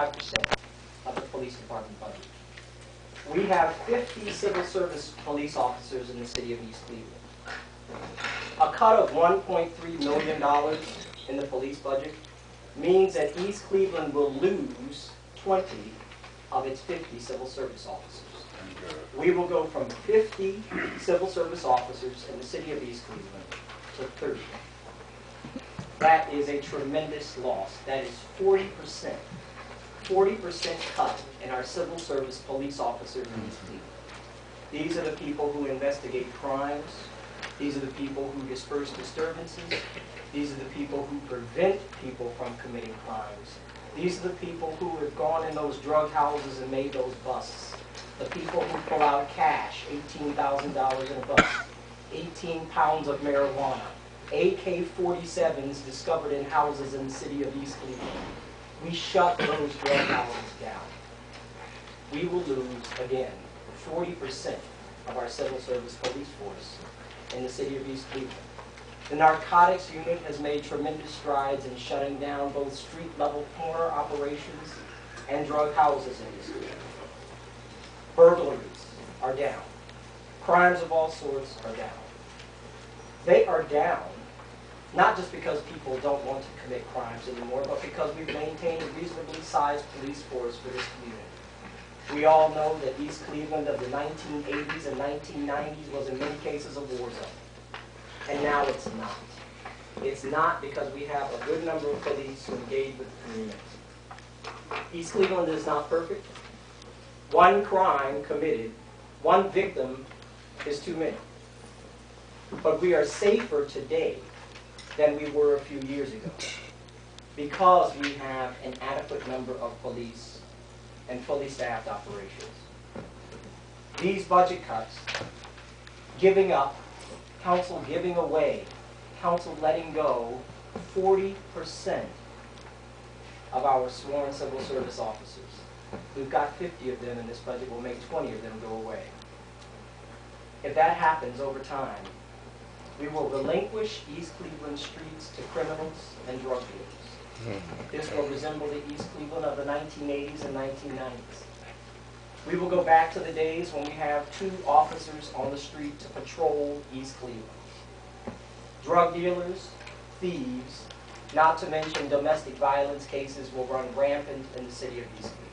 5% of the police department budget. We have 50 civil service police officers in the city of East Cleveland. A cut of $1.3 million in the police budget means that East Cleveland will lose 20 of its 50 civil service officers. We will go from 50 civil service officers in the city of East Cleveland to 30. That is a tremendous loss. That is 40% cut in our civil service police officers in East Cleveland. These are the people who investigate crimes. These are the people who disperse disturbances. These are the people who prevent people from committing crimes. These are the people who have gone in those drug houses and made those busts. The people who pull out cash, $18,000 in a bust, 18 pounds of marijuana, AK-47s discovered in houses in the city of East Cleveland. We shut those drug houses down. We will lose, again, 40% of our civil service police force in the city of East Cleveland. The narcotics unit has made tremendous strides in shutting down both street-level corner operations and drug houses in East Cleveland. Burglaries are down. Crimes of all sorts are down. They are down not just because people don't want to commit crimes anymore, but because we've maintained a reasonably sized police force for this community. We all know that East Cleveland of the 1980s and 1990s was in many cases a war zone. And now it's not. It's not because we have a good number of police who engage with the community. East Cleveland is not perfect. One crime committed, one victim is too many. But we are safer today than we were a few years ago because we have an adequate number of police and fully staffed operations. These budget cuts, giving up, council giving away, council letting go 40% of our sworn civil service officers. We've got 50 of them in this budget. We'll make 20 of them go away. If that happens over time, we will relinquish East Cleveland streets to criminals and drug dealers. This will resemble the East Cleveland of the 1980s and 1990s. We will go back to the days when we have 2 officers on the street to patrol East Cleveland. Drug dealers, thieves, not to mention domestic violence cases will run rampant in the city of East Cleveland.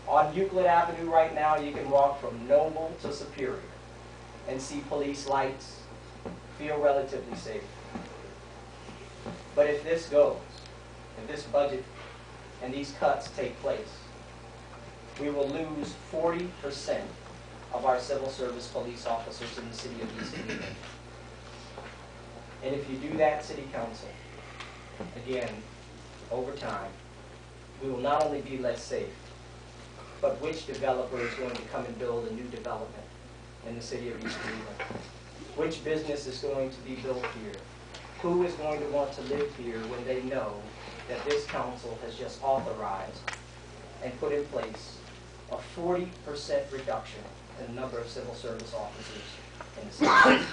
On Euclid Avenue right now, you can walk from Noble to Superior and see police lights, feel relatively safe. But if this goes, if this budget and these cuts take place, we will lose 40% of our civil service police officers in the city of East Cleveland. And if you do that, City Council, again, over time, we will not only be less safe, but which developer is going to come and build a new development in the city of East Cleveland? Which business is going to be built here? Who is going to want to live here when they know that this council has just authorized and put in place a 40% reduction in the number of civil service officers in the city?